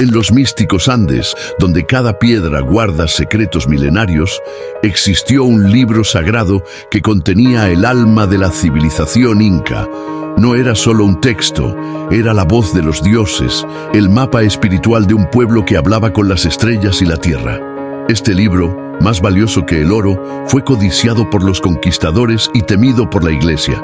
En los místicos Andes, donde cada piedra guarda secretos milenarios, existió un libro sagrado que contenía el alma de la civilización inca. No era solo un texto, era la voz de los dioses, el mapa espiritual de un pueblo que hablaba con las estrellas y la tierra. Este libro, más valioso que el oro, fue codiciado por los conquistadores y temido por la Iglesia.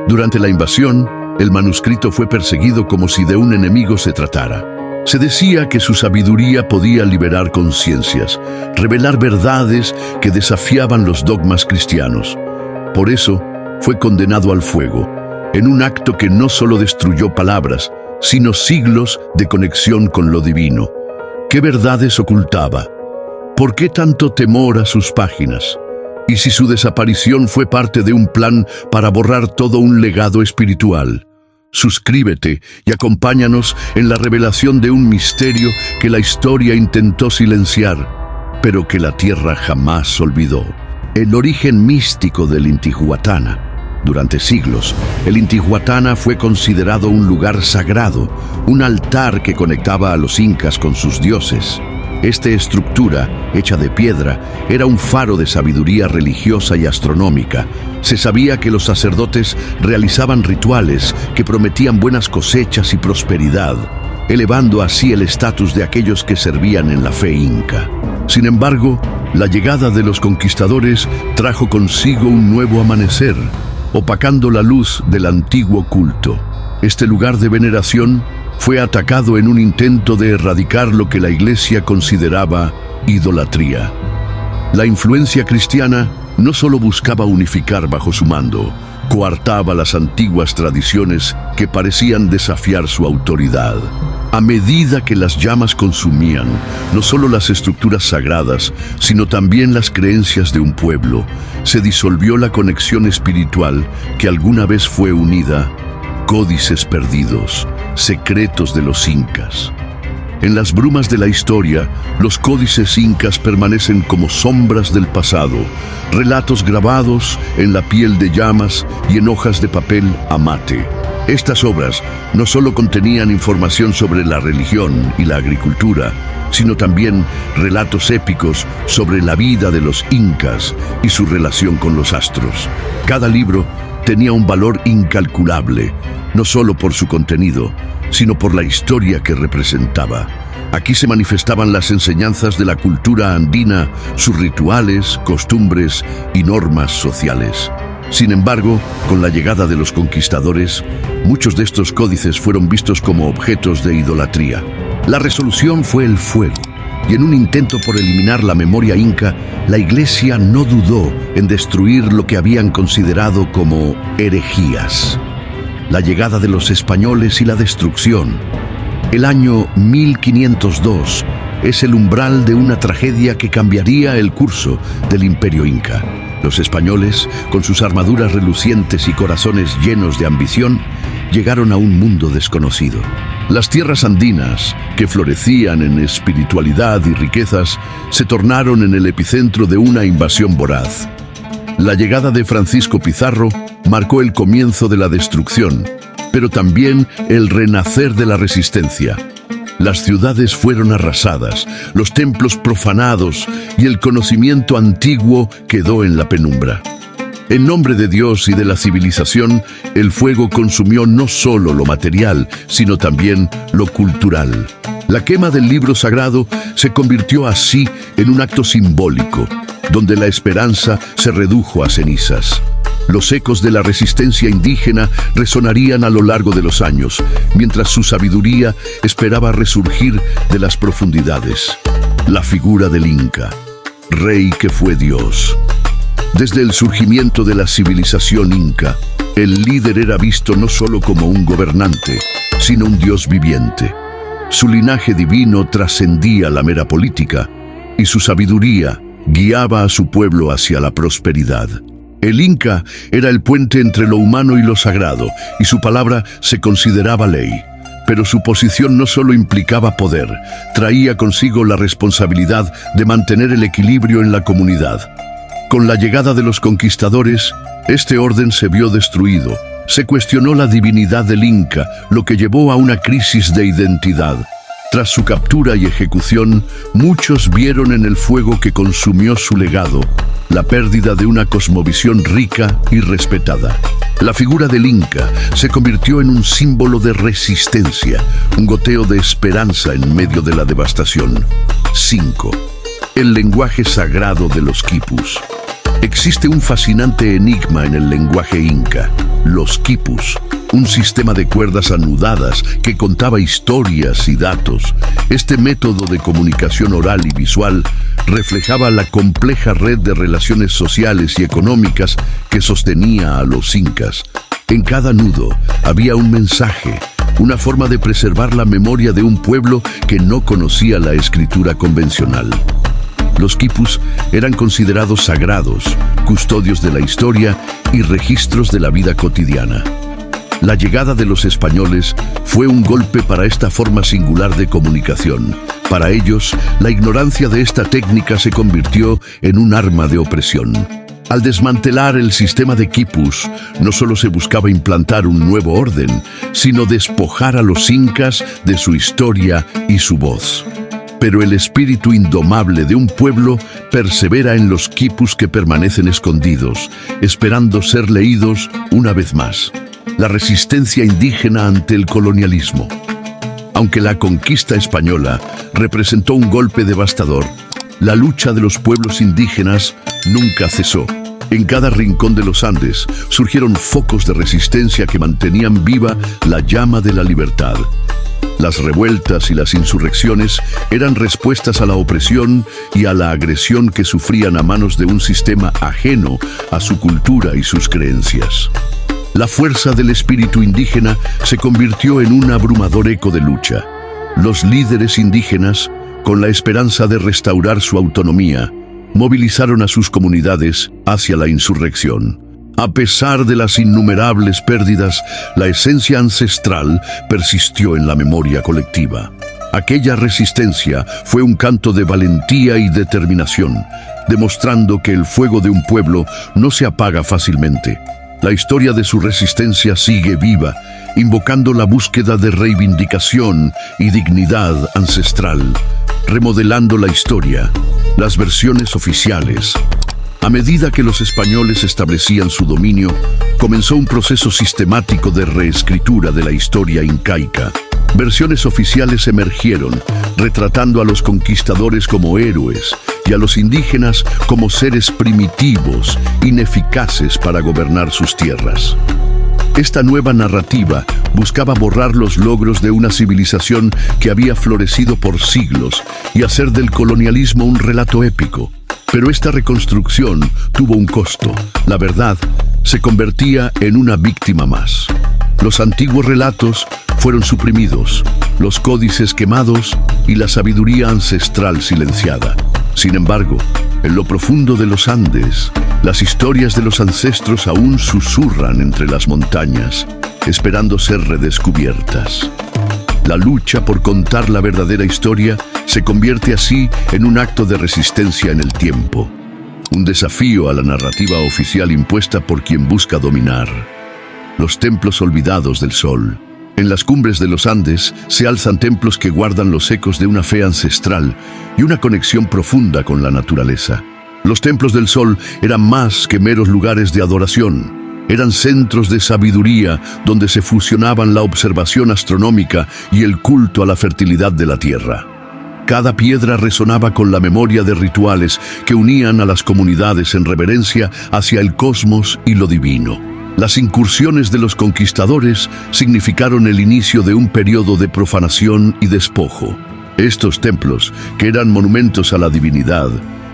Durante la invasión, el manuscrito fue perseguido como si de un enemigo se tratara. Se decía que su sabiduría podía liberar conciencias, revelar verdades que desafiaban los dogmas cristianos. Por eso, fue condenado al fuego, en un acto que no solo destruyó palabras, sino siglos de conexión con lo divino. ¿Qué verdades ocultaba? ¿Por qué tanto temor a sus páginas? ¿Y si su desaparición fue parte de un plan para borrar todo un legado espiritual? Suscríbete y acompáñanos en la revelación de un misterio que la historia intentó silenciar, pero que la tierra jamás olvidó. El origen místico del Intihuatana. Durante siglos, el Intihuatana fue considerado un lugar sagrado, un altar que conectaba a los incas con sus dioses. Esta estructura, hecha de piedra, era un faro de sabiduría religiosa y astronómica. Se sabía que los sacerdotes realizaban rituales que prometían buenas cosechas y prosperidad, elevando así el estatus de aquellos que servían en la fe inca. Sin embargo, la llegada de los conquistadores trajo consigo un nuevo amanecer, opacando la luz del antiguo culto. Este lugar de veneración fue atacado en un intento de erradicar lo que la Iglesia consideraba idolatría. La influencia cristiana no solo buscaba unificar bajo su mando, coartaba las antiguas tradiciones que parecían desafiar su autoridad. A medida que las llamas consumían no solo las estructuras sagradas, sino también las creencias de un pueblo, se disolvió la conexión espiritual que alguna vez fue unida. Códices perdidos, secretos de los incas. En las brumas de la historia, los códices incas permanecen como sombras del pasado, relatos grabados en la piel de llamas y en hojas de papel amate. Estas obras no solo contenían información sobre la religión y la agricultura, sino también relatos épicos sobre la vida de los incas y su relación con los astros. Cada libro tenía un valor incalculable, no solo por su contenido, sino por la historia que representaba. Aquí se manifestaban las enseñanzas de la cultura andina, sus rituales, costumbres y normas sociales. Sin embargo, con la llegada de los conquistadores, muchos de estos códices fueron vistos como objetos de idolatría. La resolución fue el fuego, y en un intento por eliminar la memoria inca, la Iglesia no dudó en destruir lo que habían considerado como herejías. La llegada de los españoles y la destrucción. El año 1502 es el umbral de una tragedia que cambiaría el curso del Imperio Inca. Los españoles, con sus armaduras relucientes y corazones llenos de ambición, llegaron a un mundo desconocido. Las tierras andinas, que florecían en espiritualidad y riquezas, se tornaron en el epicentro de una invasión voraz. La llegada de Francisco Pizarro marcó el comienzo de la destrucción, pero también el renacer de la resistencia. Las ciudades fueron arrasadas, los templos profanados y el conocimiento antiguo quedó en la penumbra. En nombre de Dios y de la civilización, el fuego consumió no solo lo material, sino también lo cultural. La quema del libro sagrado se convirtió así en un acto simbólico, donde la esperanza se redujo a cenizas. Los ecos de la resistencia indígena resonarían a lo largo de los años, mientras su sabiduría esperaba resurgir de las profundidades. La figura del Inca, rey que fue Dios. Desde el surgimiento de la civilización inca, el líder era visto no solo como un gobernante, sino un dios viviente. Su linaje divino trascendía la mera política, y su sabiduría guiaba a su pueblo hacia la prosperidad. El Inca era el puente entre lo humano y lo sagrado, y su palabra se consideraba ley. Pero su posición no solo implicaba poder, traía consigo la responsabilidad de mantener el equilibrio en la comunidad. Con la llegada de los conquistadores, este orden se vio destruido. Se cuestionó la divinidad del Inca, lo que llevó a una crisis de identidad. Tras su captura y ejecución, muchos vieron en el fuego que consumió su legado la pérdida de una cosmovisión rica y respetada. La figura del Inca se convirtió en un símbolo de resistencia, un goteo de esperanza en medio de la devastación. 5. El lenguaje sagrado de los quipus. Existe un fascinante enigma en el lenguaje inca: los quipus, un sistema de cuerdas anudadas que contaba historias y datos. Este método de comunicación oral y visual reflejaba la compleja red de relaciones sociales y económicas que sostenía a los incas. En cada nudo había un mensaje, una forma de preservar la memoria de un pueblo que no conocía la escritura convencional. Los quipus eran considerados sagrados, custodios de la historia y registros de la vida cotidiana. La llegada de los españoles fue un golpe para esta forma singular de comunicación. Para ellos, la ignorancia de esta técnica se convirtió en un arma de opresión. Al desmantelar el sistema de quipus, no solo se buscaba implantar un nuevo orden, sino despojar a los incas de su historia y su voz. Pero el espíritu indomable de un pueblo persevera en los quipus que permanecen escondidos, esperando ser leídos una vez más. La resistencia indígena ante el colonialismo. Aunque la conquista española representó un golpe devastador, la lucha de los pueblos indígenas nunca cesó. En cada rincón de los Andes surgieron focos de resistencia que mantenían viva la llama de la libertad. Las revueltas y las insurrecciones eran respuestas a la opresión y a la agresión que sufrían a manos de un sistema ajeno a su cultura y sus creencias. La fuerza del espíritu indígena se convirtió en un abrumador eco de lucha. Los líderes indígenas, con la esperanza de restaurar su autonomía, movilizaron a sus comunidades hacia la insurrección. A pesar de las innumerables pérdidas, la esencia ancestral persistió en la memoria colectiva. Aquella resistencia fue un canto de valentía y determinación, demostrando que el fuego de un pueblo no se apaga fácilmente. La historia de su resistencia sigue viva, invocando la búsqueda de reivindicación y dignidad ancestral, remodelando la historia, las versiones oficiales. A medida que los españoles establecían su dominio, comenzó un proceso sistemático de reescritura de la historia incaica. Versiones oficiales emergieron, retratando a los conquistadores como héroes y a los indígenas como seres primitivos, ineficaces para gobernar sus tierras. Esta nueva narrativa buscaba borrar los logros de una civilización que había florecido por siglos y hacer del colonialismo un relato épico. Pero esta reconstrucción tuvo un costo. La verdad se convertía en una víctima más. Los antiguos relatos fueron suprimidos, los códices quemados y la sabiduría ancestral silenciada. Sin embargo, en lo profundo de los Andes, las historias de los ancestros aún susurran entre las montañas, esperando ser redescubiertas. La lucha por contar la verdadera historia se convierte así en un acto de resistencia en el tiempo, un desafío a la narrativa oficial impuesta por quien busca dominar. Los templos olvidados del sol. En las cumbres de los Andes se alzan templos que guardan los ecos de una fe ancestral y una conexión profunda con la naturaleza. Los templos del sol eran más que meros lugares de adoración. Eran centros de sabiduría donde se fusionaban la observación astronómica y el culto a la fertilidad de la tierra. Cada piedra resonaba con la memoria de rituales que unían a las comunidades en reverencia hacia el cosmos y lo divino. Las incursiones de los conquistadores significaron el inicio de un periodo de profanación y despojo. Estos templos, que eran monumentos a la divinidad,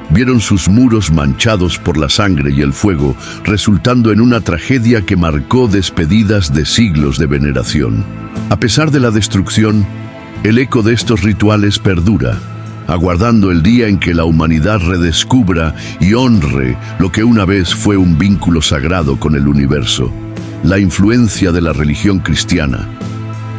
vieron sus muros manchados por la sangre y el fuego, resultando en una tragedia que marcó despedidas de siglos de veneración. A pesar de la destrucción, el eco de estos rituales perdura, aguardando el día en que la humanidad redescubra y honre lo que una vez fue un vínculo sagrado con el universo, la influencia de la religión cristiana.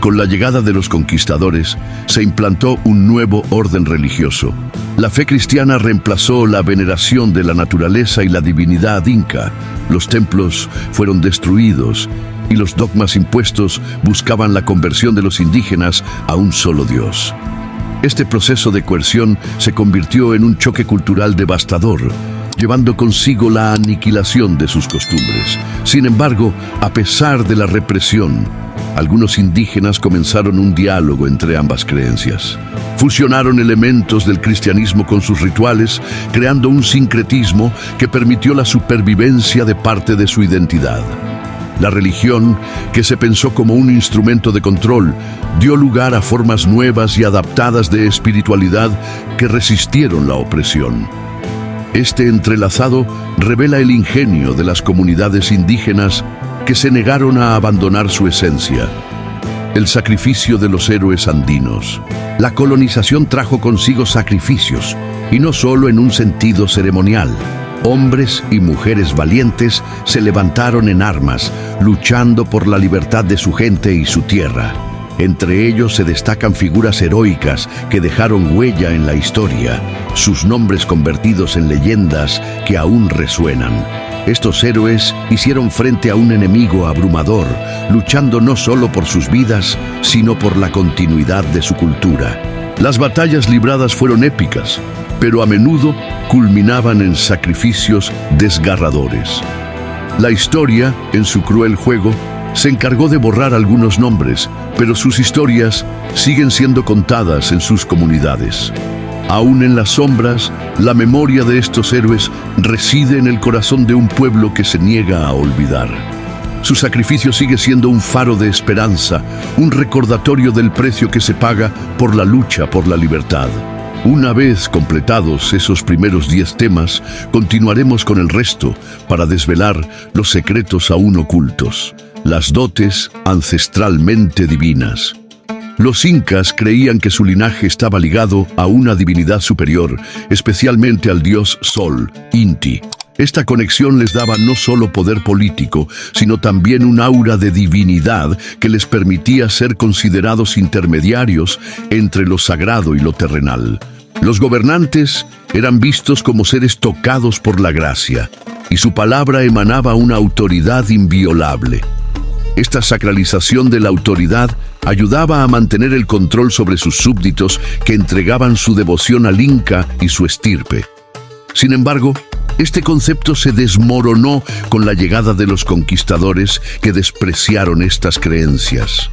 Con la llegada de los conquistadores, se implantó un nuevo orden religioso. La fe cristiana reemplazó la veneración de la naturaleza y la divinidad inca. Los templos fueron destruidos y los dogmas impuestos buscaban la conversión de los indígenas a un solo Dios. Este proceso de coerción se convirtió en un choque cultural devastador, llevando consigo la aniquilación de sus costumbres. Sin embargo, a pesar de la represión, algunos indígenas comenzaron un diálogo entre ambas creencias. Fusionaron elementos del cristianismo con sus rituales, creando un sincretismo que permitió la supervivencia de parte de su identidad. La religión, que se pensó como un instrumento de control, dio lugar a formas nuevas y adaptadas de espiritualidad que resistieron la opresión. Este entrelazado revela el ingenio de las comunidades indígenas que se negaron a abandonar su esencia. El sacrificio de los héroes andinos. La colonización trajo consigo sacrificios, y no solo en un sentido ceremonial. Hombres y mujeres valientes se levantaron en armas, luchando por la libertad de su gente y su tierra. Entre ellos se destacan figuras heroicas que dejaron huella en la historia, sus nombres convertidos en leyendas que aún resuenan. Estos héroes hicieron frente a un enemigo abrumador, luchando no solo por sus vidas, sino por la continuidad de su cultura. Las batallas libradas fueron épicas, pero a menudo culminaban en sacrificios desgarradores. La historia, en su cruel juego, se encargó de borrar algunos nombres, pero sus historias siguen siendo contadas en sus comunidades. Aún en las sombras, la memoria de estos héroes reside en el corazón de un pueblo que se niega a olvidar. Su sacrificio sigue siendo un faro de esperanza, un recordatorio del precio que se paga por la lucha por la libertad. Una vez completados esos primeros 10 temas, continuaremos con el resto para desvelar los secretos aún ocultos, las dotes ancestralmente divinas. Los incas creían que su linaje estaba ligado a una divinidad superior, especialmente al dios Sol, Inti. Esta conexión les daba no solo poder político, sino también un aura de divinidad que les permitía ser considerados intermediarios entre lo sagrado y lo terrenal. Los gobernantes eran vistos como seres tocados por la gracia, y su palabra emanaba una autoridad inviolable. Esta sacralización de la autoridad ayudaba a mantener el control sobre sus súbditos que entregaban su devoción al Inca y su estirpe. Sin embargo, este concepto se desmoronó con la llegada de los conquistadores que despreciaron estas creencias.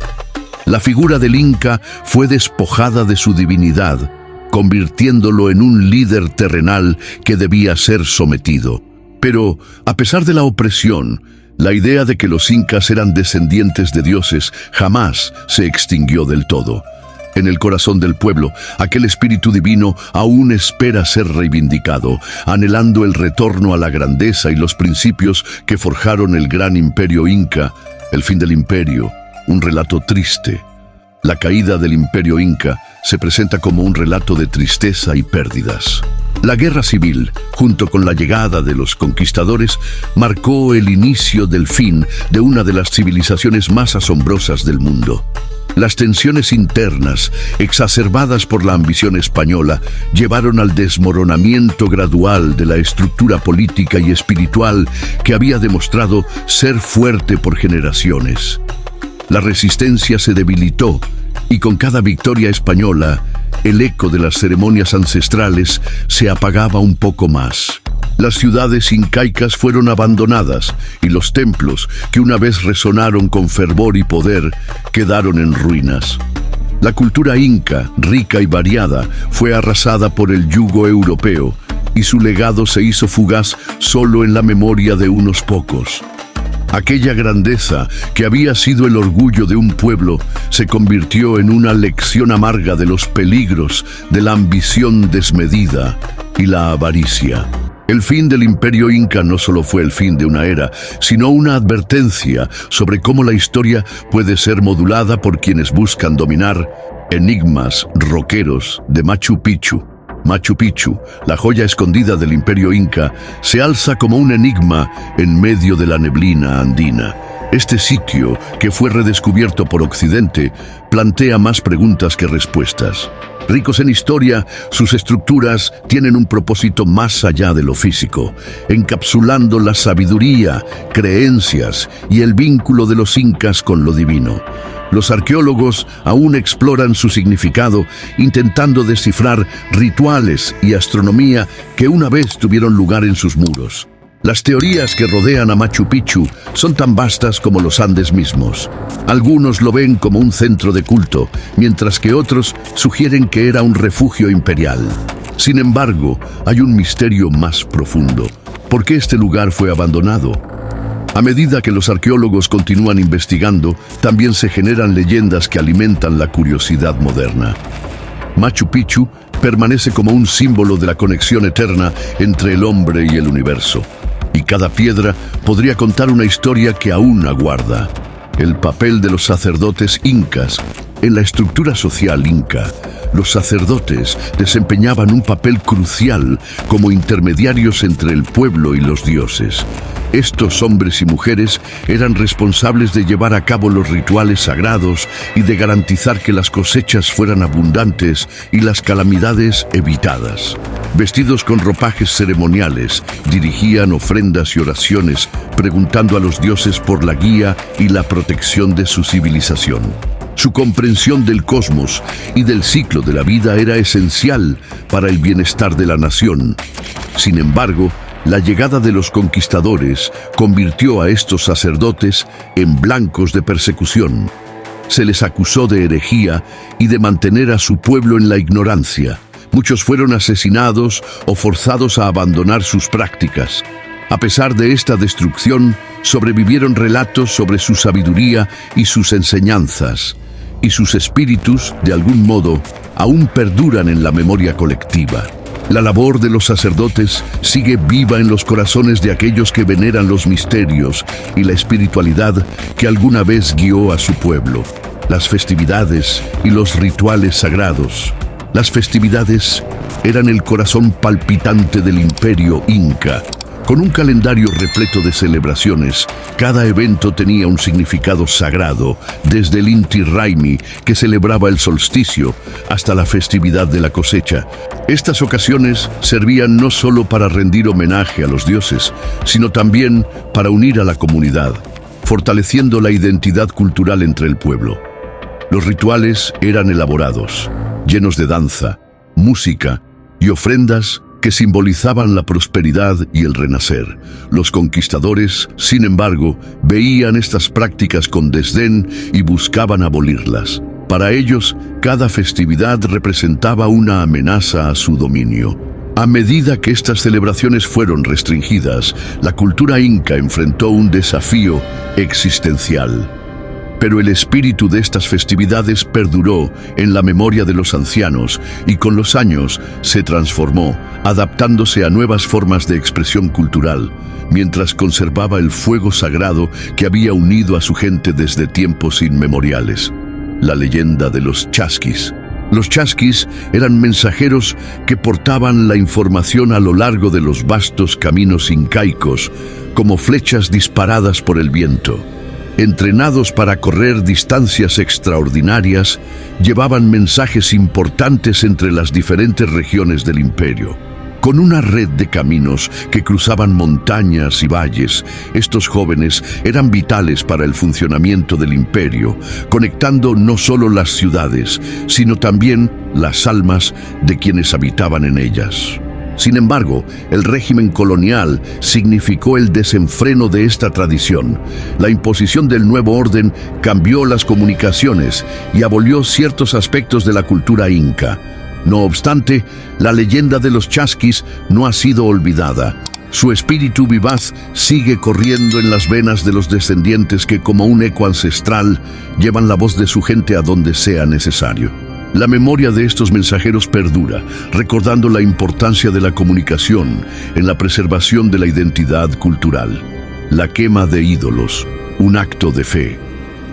La figura del Inca fue despojada de su divinidad, convirtiéndolo en un líder terrenal que debía ser sometido. Pero, a pesar de la opresión, la idea de que los incas eran descendientes de dioses jamás se extinguió del todo. En el corazón del pueblo, aquel espíritu divino aún espera ser reivindicado, anhelando el retorno a la grandeza y los principios que forjaron el gran imperio inca. El fin del imperio, un relato triste. La caída del imperio inca se presenta como un relato de tristeza y pérdidas. La guerra civil, junto con la llegada de los conquistadores, marcó el inicio del fin de una de las civilizaciones más asombrosas del mundo. Las tensiones internas, exacerbadas por la ambición española, llevaron al desmoronamiento gradual de la estructura política y espiritual que había demostrado ser fuerte por generaciones. La resistencia se debilitó y con cada victoria española, el eco de las ceremonias ancestrales se apagaba un poco más. Las ciudades incaicas fueron abandonadas y los templos, que una vez resonaron con fervor y poder, quedaron en ruinas. La cultura inca, rica y variada, fue arrasada por el yugo europeo y su legado se hizo fugaz solo en la memoria de unos pocos. Aquella grandeza que había sido el orgullo de un pueblo se convirtió en una lección amarga de los peligros de la ambición desmedida y la avaricia. El fin del imperio inca no solo fue el fin de una era, sino una advertencia sobre cómo la historia puede ser modulada por quienes buscan dominar. Enigmas roqueros de Machu Picchu. Machu Picchu, la joya escondida del imperio inca, se alza como un enigma en medio de la neblina andina. Este sitio, que fue redescubierto por Occidente, plantea más preguntas que respuestas. Ricos en historia, sus estructuras tienen un propósito más allá de lo físico, encapsulando la sabiduría, creencias y el vínculo de los incas con lo divino. Los arqueólogos aún exploran su significado, intentando descifrar rituales y astronomía que una vez tuvieron lugar en sus muros. Las teorías que rodean a Machu Picchu son tan vastas como los Andes mismos. Algunos lo ven como un centro de culto, mientras que otros sugieren que era un refugio imperial. Sin embargo, hay un misterio más profundo. ¿Por qué este lugar fue abandonado? A medida que los arqueólogos continúan investigando, también se generan leyendas que alimentan la curiosidad moderna. Machu Picchu permanece como un símbolo de la conexión eterna entre el hombre y el universo. Y cada piedra podría contar una historia que aún aguarda. El papel de los sacerdotes incas. En la estructura social inca, los sacerdotes desempeñaban un papel crucial como intermediarios entre el pueblo y los dioses. Estos hombres y mujeres eran responsables de llevar a cabo los rituales sagrados y de garantizar que las cosechas fueran abundantes y las calamidades evitadas. Vestidos con ropajes ceremoniales, dirigían ofrendas y oraciones, preguntando a los dioses por la guía y la protección de su civilización. Su comprensión del cosmos y del ciclo de la vida era esencial para el bienestar de la nación. Sin embargo, la llegada de los conquistadores convirtió a estos sacerdotes en blancos de persecución. Se les acusó de herejía y de mantener a su pueblo en la ignorancia. Muchos fueron asesinados o forzados a abandonar sus prácticas. A pesar de esta destrucción, sobrevivieron relatos sobre su sabiduría y sus enseñanzas. Y sus espíritus, de algún modo, aún perduran en la memoria colectiva. La labor de los sacerdotes sigue viva en los corazones de aquellos que veneran los misterios y la espiritualidad que alguna vez guió a su pueblo. Las festividades y los rituales sagrados. Las festividades eran el corazón palpitante del imperio inca. Con un calendario repleto de celebraciones, cada evento tenía un significado sagrado, desde el Inti Raymi, que celebraba el solsticio, hasta la festividad de la cosecha. Estas ocasiones servían no solo para rendir homenaje a los dioses, sino también para unir a la comunidad, fortaleciendo la identidad cultural entre el pueblo. Los rituales eran elaborados, llenos de danza, música y ofrendas que simbolizaban la prosperidad y el renacer. Los conquistadores, sin embargo, veían estas prácticas con desdén y buscaban abolirlas. Para ellos, cada festividad representaba una amenaza a su dominio. A medida que estas celebraciones fueron restringidas, la cultura inca enfrentó un desafío existencial. Pero el espíritu de estas festividades perduró en la memoria de los ancianos y con los años se transformó, adaptándose a nuevas formas de expresión cultural, mientras conservaba el fuego sagrado que había unido a su gente desde tiempos inmemoriales. La leyenda de los chasquis. Los chasquis eran mensajeros que portaban la información a lo largo de los vastos caminos incaicos, como flechas disparadas por el viento. Entrenados para correr distancias extraordinarias, llevaban mensajes importantes entre las diferentes regiones del imperio. Con una red de caminos que cruzaban montañas y valles, estos jóvenes eran vitales para el funcionamiento del imperio, conectando no solo las ciudades, sino también las almas de quienes habitaban en ellas. Sin embargo, el régimen colonial significó el desenfreno de esta tradición. La imposición del nuevo orden cambió las comunicaciones y abolió ciertos aspectos de la cultura inca. No obstante, la leyenda de los chasquis no ha sido olvidada. Su espíritu vivaz sigue corriendo en las venas de los descendientes que, como un eco ancestral, llevan la voz de su gente a donde sea necesario. La memoria de estos mensajeros perdura, recordando la importancia de la comunicación en la preservación de la identidad cultural. La quema de ídolos, un acto de fe.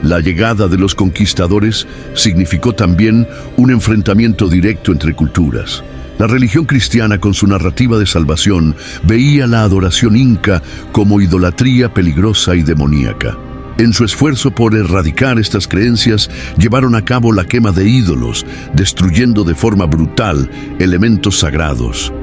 La llegada de los conquistadores significó también un enfrentamiento directo entre culturas. La religión cristiana, con su narrativa de salvación, veía la adoración inca como idolatría peligrosa y demoníaca. En su esfuerzo por erradicar estas creencias, llevaron a cabo la quema de ídolos, destruyendo de forma brutal elementos sagrados.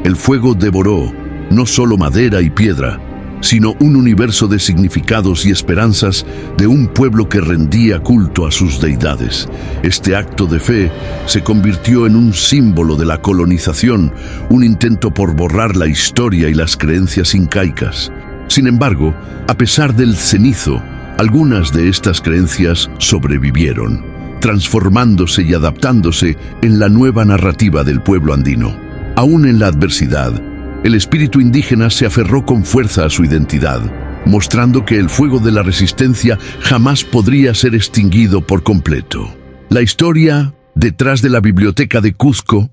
El fuego devoró no solo madera y piedra, sino un universo de significados y esperanzas de un pueblo que rendía culto a sus deidades. Este acto de fe se convirtió en un símbolo de la colonización, un intento por borrar la historia y las creencias incaicas. Sin embargo, a pesar del cenizo, algunas de estas creencias sobrevivieron, transformándose y adaptándose en la nueva narrativa del pueblo andino. Aún en la adversidad, el espíritu indígena se aferró con fuerza a su identidad, mostrando que el fuego de la resistencia jamás podría ser extinguido por completo. La historia detrás de la Biblioteca de Cuzco.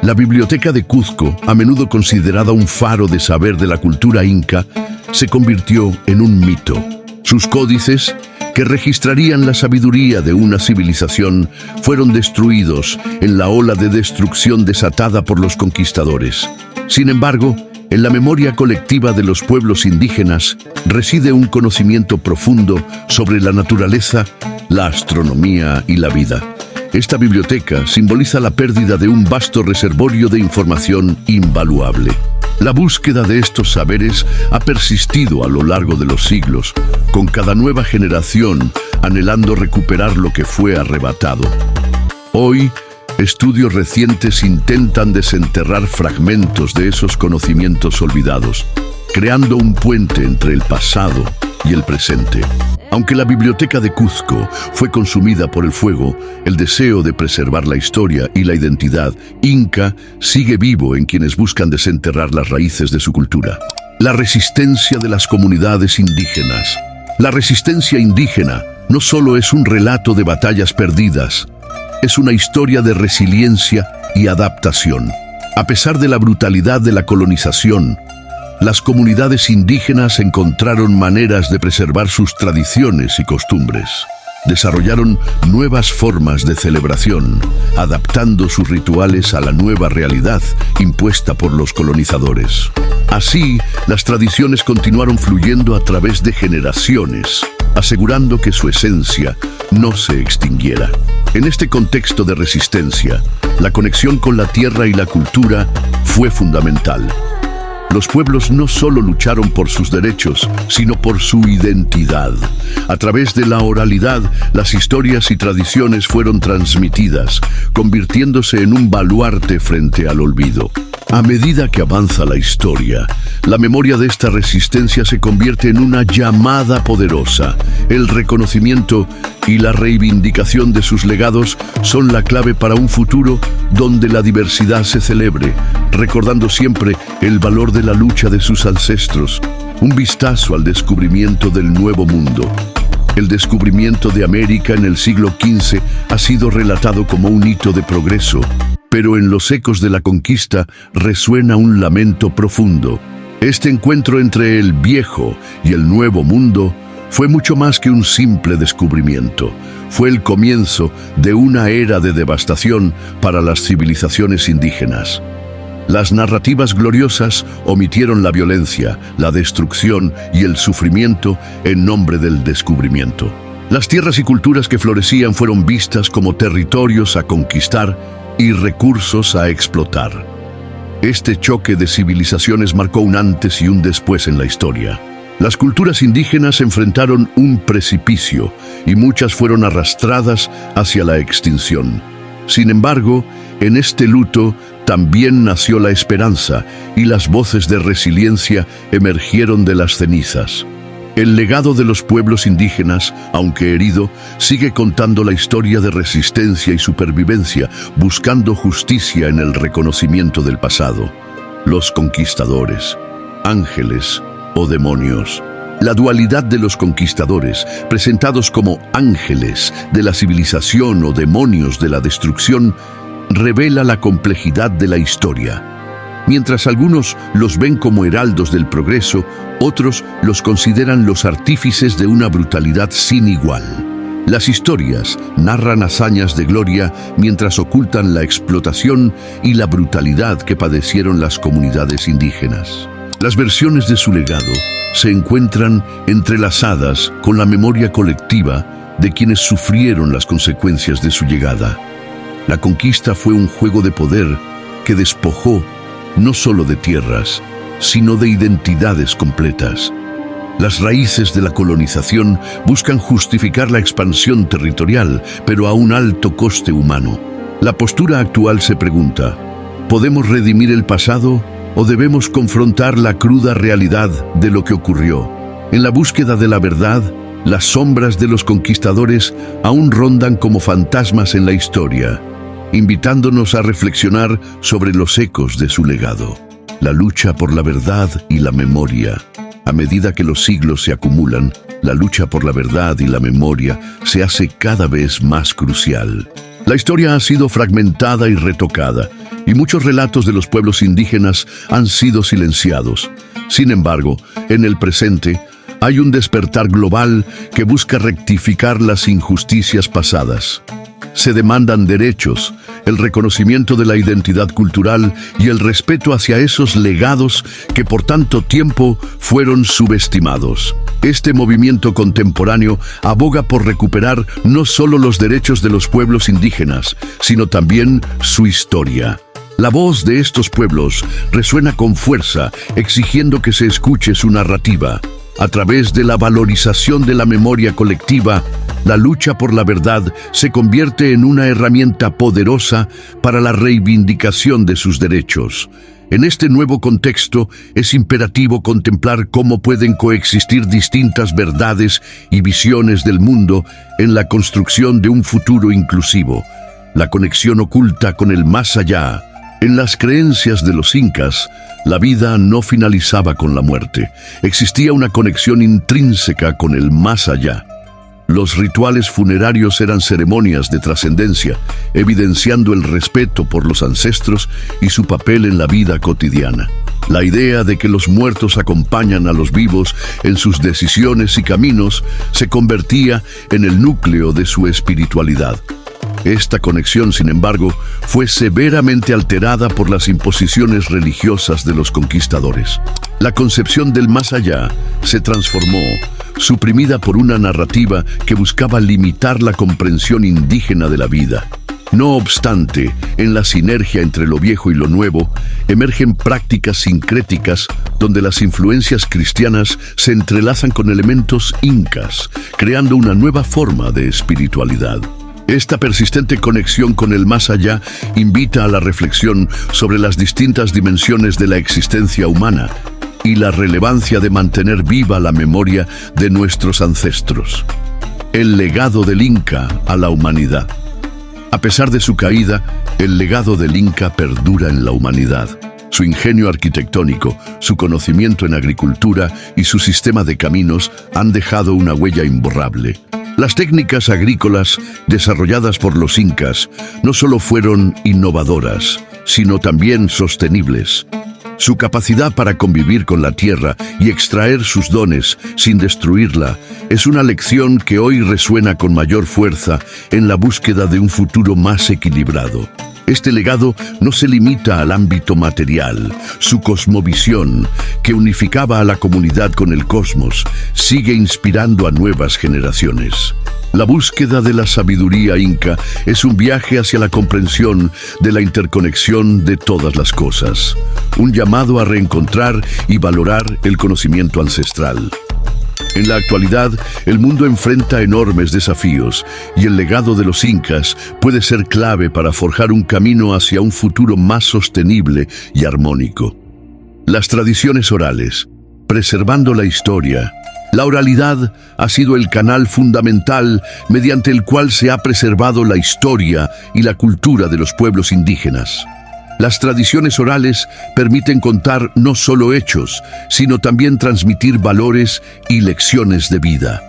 La Biblioteca de Cuzco, a menudo considerada un faro de saber de la cultura inca, se convirtió en un mito. Sus códices, que registrarían la sabiduría de una civilización, fueron destruidos en la ola de destrucción desatada por los conquistadores. Sin embargo, en la memoria colectiva de los pueblos indígenas reside un conocimiento profundo sobre la naturaleza, la astronomía y la vida. Esta biblioteca simboliza la pérdida de un vasto reservorio de información invaluable. La búsqueda de estos saberes ha persistido a lo largo de los siglos, con cada nueva generación anhelando recuperar lo que fue arrebatado. Hoy, estudios recientes intentan desenterrar fragmentos de esos conocimientos olvidados, creando un puente entre el pasado y el presente. Aunque la Biblioteca de Cuzco fue consumida por el fuego, el deseo de preservar la historia y la identidad inca sigue vivo en quienes buscan desenterrar las raíces de su cultura. La resistencia de las comunidades indígenas. La resistencia indígena no solo es un relato de batallas perdidas, es una historia de resiliencia y adaptación. A pesar de la brutalidad de la colonización, las comunidades indígenas encontraron maneras de preservar sus tradiciones y costumbres. Desarrollaron nuevas formas de celebración, adaptando sus rituales a la nueva realidad impuesta por los colonizadores. Así, las tradiciones continuaron fluyendo a través de generaciones, asegurando que su esencia no se extinguiera. En este contexto de resistencia, la conexión con la tierra y la cultura fue fundamental. Los pueblos no solo lucharon por sus derechos, sino por su identidad. A través de la oralidad, las historias y tradiciones fueron transmitidas, convirtiéndose en un baluarte frente al olvido. A medida que avanza la historia, la memoria de esta resistencia se convierte en una llamada poderosa. El reconocimiento y la reivindicación de sus legados son la clave para un futuro donde la diversidad se celebre, recordando siempre el valor de la lucha de sus ancestros. Un vistazo al descubrimiento del Nuevo Mundo. El descubrimiento de América en el siglo XV ha sido relatado como un hito de progreso, pero en los ecos de la conquista resuena un lamento profundo. Este encuentro entre el viejo y el nuevo mundo fue mucho más que un simple descubrimiento. Fue el comienzo de una era de devastación para las civilizaciones indígenas. Las narrativas gloriosas omitieron la violencia, la destrucción y el sufrimiento en nombre del descubrimiento. Las tierras y culturas que florecían fueron vistas como territorios a conquistar y recursos a explotar. Este choque de civilizaciones marcó un antes y un después en la historia. Las culturas indígenas enfrentaron un precipicio y muchas fueron arrastradas hacia la extinción. Sin embargo, en este luto también nació la esperanza y las voces de resiliencia emergieron de las cenizas. El legado de los pueblos indígenas, aunque herido, sigue contando la historia de resistencia y supervivencia, buscando justicia en el reconocimiento del pasado. Los conquistadores, ángeles o demonios. La dualidad de los conquistadores, presentados como ángeles de la civilización o demonios de la destrucción, revela la complejidad de la historia. Mientras algunos los ven como heraldos del progreso, otros los consideran los artífices de una brutalidad sin igual. Las historias narran hazañas de gloria mientras ocultan la explotación y la brutalidad que padecieron las comunidades indígenas. Las versiones de su legado se encuentran entrelazadas con la memoria colectiva de quienes sufrieron las consecuencias de su llegada. La conquista fue un juego de poder que despojó no solo de tierras, sino de identidades completas. Las raíces de la colonización buscan justificar la expansión territorial, pero a un alto coste humano. La postura actual se pregunta: ¿podemos redimir el pasado o debemos confrontar la cruda realidad de lo que ocurrió? En la búsqueda de la verdad, las sombras de los conquistadores aún rondan como fantasmas en la historia, invitándonos a reflexionar sobre los ecos de su legado. La lucha por la verdad y la memoria. A medida que los siglos se acumulan, la lucha por la verdad y la memoria se hace cada vez más crucial. La historia ha sido fragmentada y retocada, y muchos relatos de los pueblos indígenas han sido silenciados. Sin embargo, en el presente, hay un despertar global que busca rectificar las injusticias pasadas. Se demandan derechos, el reconocimiento de la identidad cultural y el respeto hacia esos legados que por tanto tiempo fueron subestimados. Este movimiento contemporáneo aboga por recuperar no solo los derechos de los pueblos indígenas, sino también su historia. La voz de estos pueblos resuena con fuerza, exigiendo que se escuche su narrativa. A través de la valorización de la memoria colectiva, la lucha por la verdad se convierte en una herramienta poderosa para la reivindicación de sus derechos. En este nuevo contexto, es imperativo contemplar cómo pueden coexistir distintas verdades y visiones del mundo en la construcción de un futuro inclusivo. La conexión oculta con el más allá. En las creencias de los incas, la vida no finalizaba con la muerte. Existía una conexión intrínseca con el más allá. Los rituales funerarios eran ceremonias de trascendencia, evidenciando el respeto por los ancestros y su papel en la vida cotidiana. La idea de que los muertos acompañan a los vivos en sus decisiones y caminos se convertía en el núcleo de su espiritualidad. Esta conexión, sin embargo, fue severamente alterada por las imposiciones religiosas de los conquistadores. La concepción del más allá se transformó, suprimida por una narrativa que buscaba limitar la comprensión indígena de la vida. No obstante, en la sinergia entre lo viejo y lo nuevo, emergen prácticas sincréticas donde las influencias cristianas se entrelazan con elementos incas, creando una nueva forma de espiritualidad. Esta persistente conexión con el más allá invita a la reflexión sobre las distintas dimensiones de la existencia humana y la relevancia de mantener viva la memoria de nuestros ancestros. El legado del Inca a la humanidad. A pesar de su caída, el legado del Inca perdura en la humanidad. Su ingenio arquitectónico, su conocimiento en agricultura y su sistema de caminos han dejado una huella imborrable. Las técnicas agrícolas desarrolladas por los incas no solo fueron innovadoras, sino también sostenibles. Su capacidad para convivir con la tierra y extraer sus dones sin destruirla es una lección que hoy resuena con mayor fuerza en la búsqueda de un futuro más equilibrado. Este legado no se limita al ámbito material. Su cosmovisión, que unificaba a la comunidad con el cosmos, sigue inspirando a nuevas generaciones. La búsqueda de la sabiduría inca es un viaje hacia la comprensión de la interconexión de todas las cosas. Un llamado a reencontrar y valorar el conocimiento ancestral. En la actualidad, el mundo enfrenta enormes desafíos y el legado de los incas puede ser clave para forjar un camino hacia un futuro más sostenible y armónico. Las tradiciones orales, preservando la historia. La oralidad ha sido el canal fundamental mediante el cual se ha preservado la historia y la cultura de los pueblos indígenas. Las tradiciones orales permiten contar no solo hechos, sino también transmitir valores y lecciones de vida.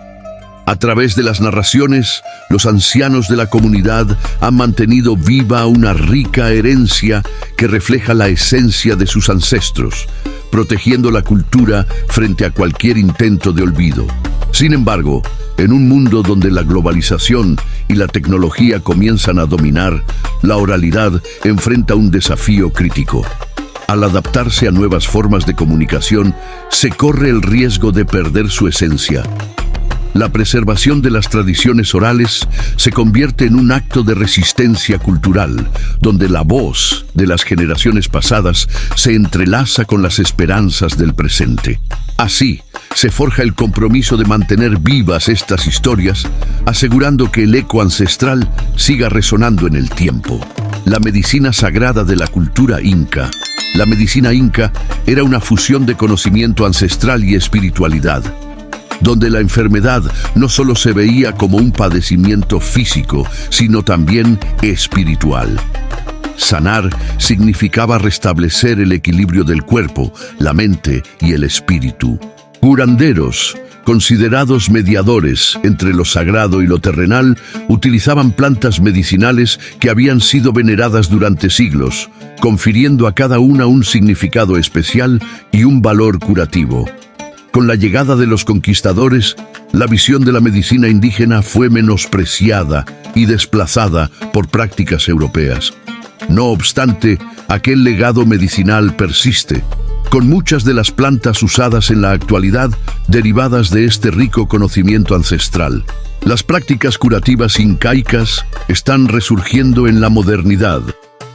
A través de las narraciones, los ancianos de la comunidad han mantenido viva una rica herencia que refleja la esencia de sus ancestros, protegiendo la cultura frente a cualquier intento de olvido. Sin embargo, en un mundo donde la globalización y la tecnología comienzan a dominar, la oralidad enfrenta un desafío crítico. Al adaptarse a nuevas formas de comunicación, se corre el riesgo de perder su esencia. La preservación de las tradiciones orales se convierte en un acto de resistencia cultural, donde la voz de las generaciones pasadas se entrelaza con las esperanzas del presente. Así, se forja el compromiso de mantener vivas estas historias, asegurando que el eco ancestral siga resonando en el tiempo. La medicina sagrada de la cultura inca. La medicina inca era una fusión de conocimiento ancestral y espiritualidad, donde la enfermedad no solo se veía como un padecimiento físico, sino también espiritual. Sanar significaba restablecer el equilibrio del cuerpo, la mente y el espíritu. Curanderos, considerados mediadores entre lo sagrado y lo terrenal, utilizaban plantas medicinales que habían sido veneradas durante siglos, confiriendo a cada una un significado especial y un valor curativo. Con la llegada de los conquistadores, la visión de la medicina indígena fue menospreciada y desplazada por prácticas europeas. No obstante, aquel legado medicinal persiste, con muchas de las plantas usadas en la actualidad derivadas de este rico conocimiento ancestral. Las prácticas curativas incaicas están resurgiendo en la modernidad,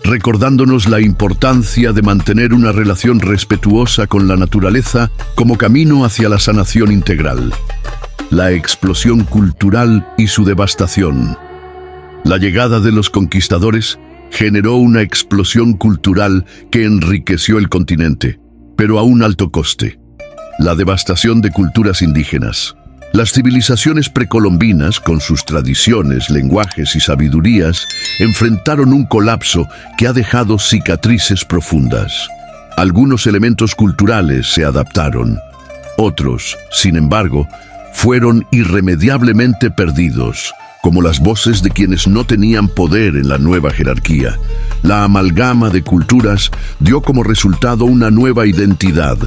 recordándonos la importancia de mantener una relación respetuosa con la naturaleza como camino hacia la sanación integral. La explosión cultural y su devastación. La llegada de los conquistadores generó una explosión cultural que enriqueció el continente, pero a un alto coste. La devastación de culturas indígenas. Las civilizaciones precolombinas, con sus tradiciones, lenguajes y sabidurías, enfrentaron un colapso que ha dejado cicatrices profundas. Algunos elementos culturales se adaptaron. Otros, sin embargo, fueron irremediablemente perdidos, como las voces de quienes no tenían poder en la nueva jerarquía. La amalgama de culturas dio como resultado una nueva identidad,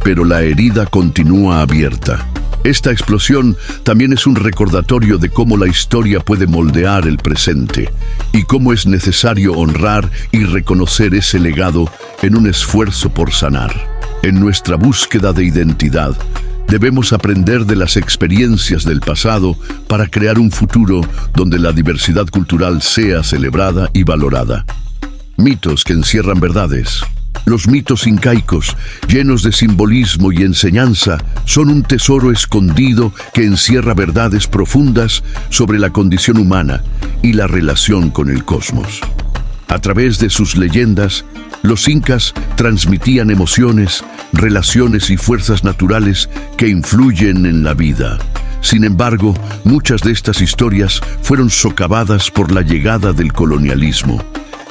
pero la herida continúa abierta. Esta explosión también es un recordatorio de cómo la historia puede moldear el presente y cómo es necesario honrar y reconocer ese legado en un esfuerzo por sanar. En nuestra búsqueda de identidad, debemos aprender de las experiencias del pasado para crear un futuro donde la diversidad cultural sea celebrada y valorada. Mitos que encierran verdades. Los mitos incaicos, llenos de simbolismo y enseñanza, son un tesoro escondido que encierra verdades profundas sobre la condición humana y la relación con el cosmos. A través de sus leyendas, los incas transmitían emociones, relaciones y fuerzas naturales que influyen en la vida. Sin embargo, muchas de estas historias fueron socavadas por la llegada del colonialismo,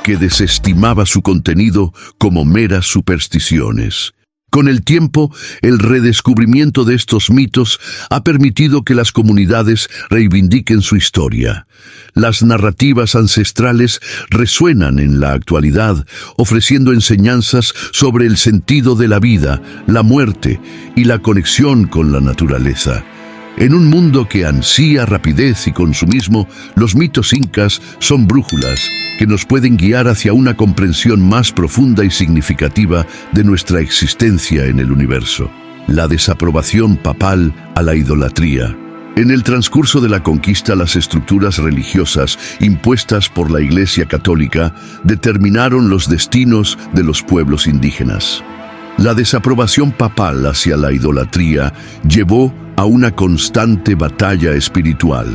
que desestimaba su contenido como meras supersticiones. Con el tiempo, el redescubrimiento de estos mitos ha permitido que las comunidades reivindiquen su historia. Las narrativas ancestrales resuenan en la actualidad, ofreciendo enseñanzas sobre el sentido de la vida, la muerte y la conexión con la naturaleza. En un mundo que ansía rapidez y consumismo, los mitos incas son brújulas que nos pueden guiar hacia una comprensión más profunda y significativa de nuestra existencia en el universo. La desaprobación papal a la idolatría. En el transcurso de la conquista, las estructuras religiosas impuestas por la Iglesia Católica determinaron los destinos de los pueblos indígenas. La desaprobación papal hacia la idolatría llevó a una constante batalla espiritual.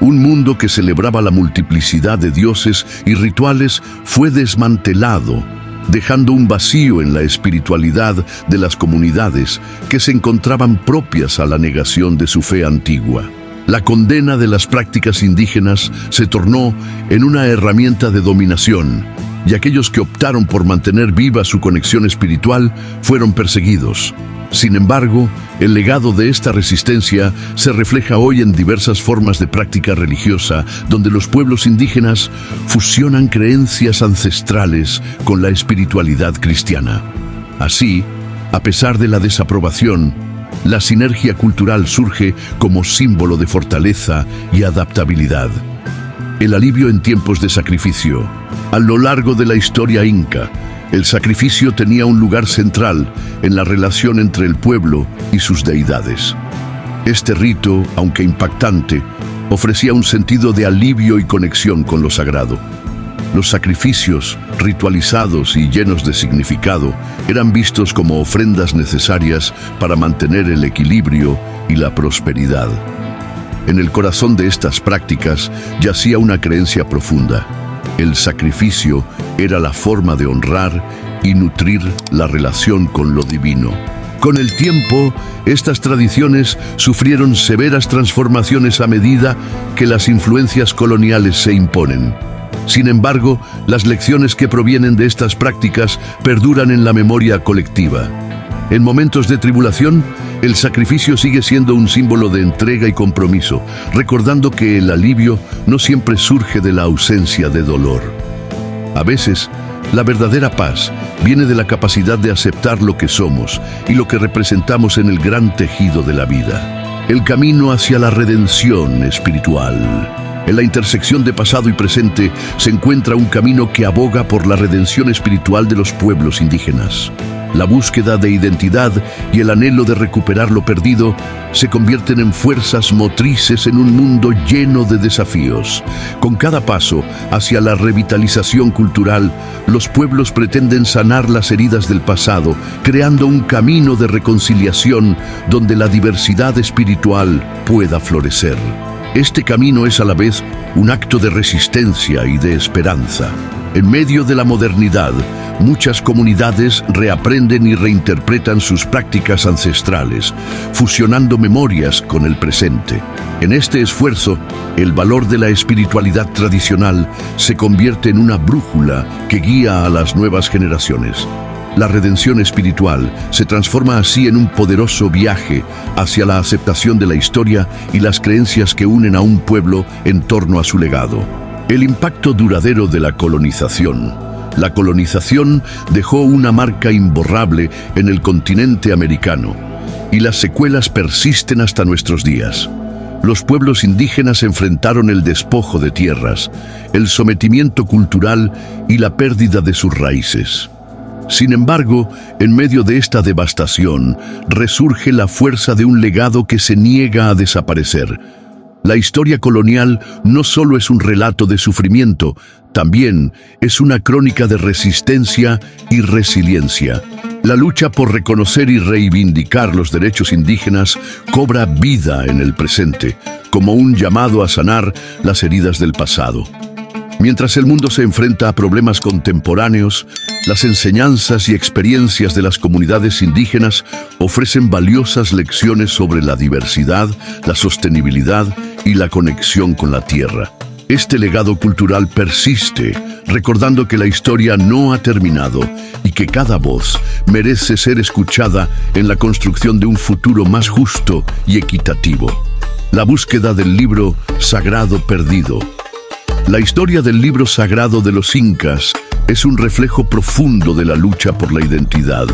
Un mundo que celebraba la multiplicidad de dioses y rituales fue desmantelado, dejando un vacío en la espiritualidad de las comunidades que se encontraban propias a la negación de su fe antigua. La condena de las prácticas indígenas se tornó en una herramienta de dominación, y aquellos que optaron por mantener viva su conexión espiritual fueron perseguidos. Sin embargo, el legado de esta resistencia se refleja hoy en diversas formas de práctica religiosa, donde los pueblos indígenas fusionan creencias ancestrales con la espiritualidad cristiana. Así, a pesar de la desaprobación, la sinergia cultural surge como símbolo de fortaleza y adaptabilidad. El alivio en tiempos de sacrificio. A lo largo de la historia inca, el sacrificio tenía un lugar central en la relación entre el pueblo y sus deidades. Este rito, aunque impactante, ofrecía un sentido de alivio y conexión con lo sagrado. Los sacrificios, ritualizados y llenos de significado, eran vistos como ofrendas necesarias para mantener el equilibrio y la prosperidad. En el corazón de estas prácticas yacía una creencia profunda. El sacrificio era la forma de honrar y nutrir la relación con lo divino. Con el tiempo, estas tradiciones sufrieron severas transformaciones a medida que las influencias coloniales se imponen. Sin embargo, las lecciones que provienen de estas prácticas perduran en la memoria colectiva. En momentos de tribulación, el sacrificio sigue siendo un símbolo de entrega y compromiso, recordando que el alivio no siempre surge de la ausencia de dolor. A veces, la verdadera paz viene de la capacidad de aceptar lo que somos y lo que representamos en el gran tejido de la vida. El camino hacia la redención espiritual. En la intersección de pasado y presente se encuentra un camino que aboga por la redención espiritual de los pueblos indígenas. La búsqueda de identidad y el anhelo de recuperar lo perdido se convierten en fuerzas motrices en un mundo lleno de desafíos. Con cada paso hacia la revitalización cultural, los pueblos pretenden sanar las heridas del pasado, creando un camino de reconciliación donde la diversidad espiritual pueda florecer. Este camino es a la vez un acto de resistencia y de esperanza. En medio de la modernidad, muchas comunidades reaprenden y reinterpretan sus prácticas ancestrales, fusionando memorias con el presente. En este esfuerzo, el valor de la espiritualidad tradicional se convierte en una brújula que guía a las nuevas generaciones. La redención espiritual se transforma así en un poderoso viaje hacia la aceptación de la historia y las creencias que unen a un pueblo en torno a su legado. El impacto duradero de la colonización. La colonización dejó una marca imborrable en el continente americano, y las secuelas persisten hasta nuestros días. Los pueblos indígenas enfrentaron el despojo de tierras, el sometimiento cultural y la pérdida de sus raíces. Sin embargo, en medio de esta devastación, resurge la fuerza de un legado que se niega a desaparecer. La historia colonial no solo es un relato de sufrimiento, también es una crónica de resistencia y resiliencia. La lucha por reconocer y reivindicar los derechos indígenas cobra vida en el presente, como un llamado a sanar las heridas del pasado. Mientras el mundo se enfrenta a problemas contemporáneos, las enseñanzas y experiencias de las comunidades indígenas ofrecen valiosas lecciones sobre la diversidad, la sostenibilidad y la conexión con la tierra. Este legado cultural persiste, recordando que la historia no ha terminado y que cada voz merece ser escuchada en la construcción de un futuro más justo y equitativo. La búsqueda del libro sagrado perdido. La historia del libro sagrado de los incas es un reflejo profundo de la lucha por la identidad.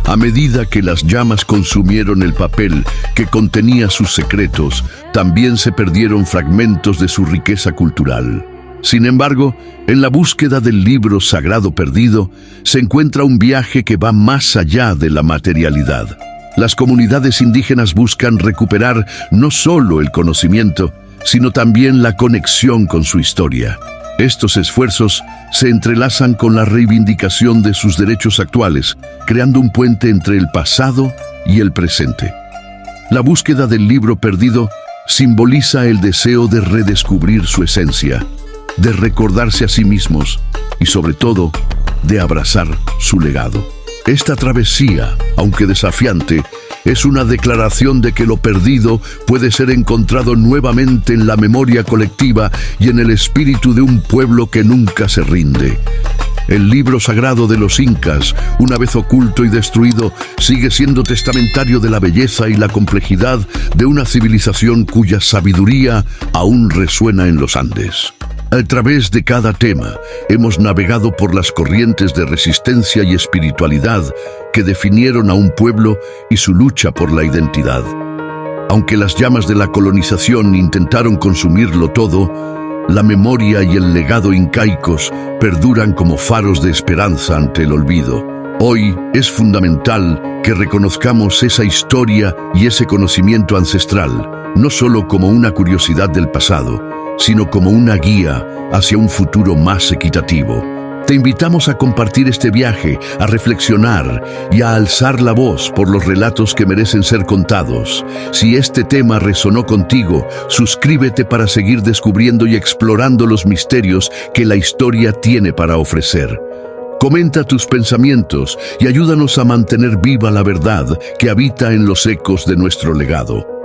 A medida que las llamas consumieron el papel que contenía sus secretos, también se perdieron fragmentos de su riqueza cultural. Sin embargo, en la búsqueda del libro sagrado perdido, se encuentra un viaje que va más allá de la materialidad. Las comunidades indígenas buscan recuperar no solo el conocimiento, sino también la conexión con su historia. Estos esfuerzos se entrelazan con la reivindicación de sus derechos actuales, creando un puente entre el pasado y el presente. La búsqueda del libro perdido simboliza el deseo de redescubrir su esencia, de recordarse a sí mismos y, sobre todo, de abrazar su legado. Esta travesía, aunque desafiante, es una declaración de que lo perdido puede ser encontrado nuevamente en la memoria colectiva y en el espíritu de un pueblo que nunca se rinde. El libro sagrado de los incas, una vez oculto y destruido, sigue siendo testamentario de la belleza y la complejidad de una civilización cuya sabiduría aún resuena en los Andes. A través de cada tema, hemos navegado por las corrientes de resistencia y espiritualidad que definieron a un pueblo y su lucha por la identidad. Aunque las llamas de la colonización intentaron consumirlo todo, la memoria y el legado incaicos perduran como faros de esperanza ante el olvido. Hoy es fundamental que reconozcamos esa historia y ese conocimiento ancestral, no solo como una curiosidad del pasado, sino como una guía hacia un futuro más equitativo. Te invitamos a compartir este viaje, a reflexionar y a alzar la voz por los relatos que merecen ser contados. Si este tema resonó contigo, suscríbete para seguir descubriendo y explorando los misterios que la historia tiene para ofrecer. Comenta tus pensamientos y ayúdanos a mantener viva la verdad que habita en los ecos de nuestro legado.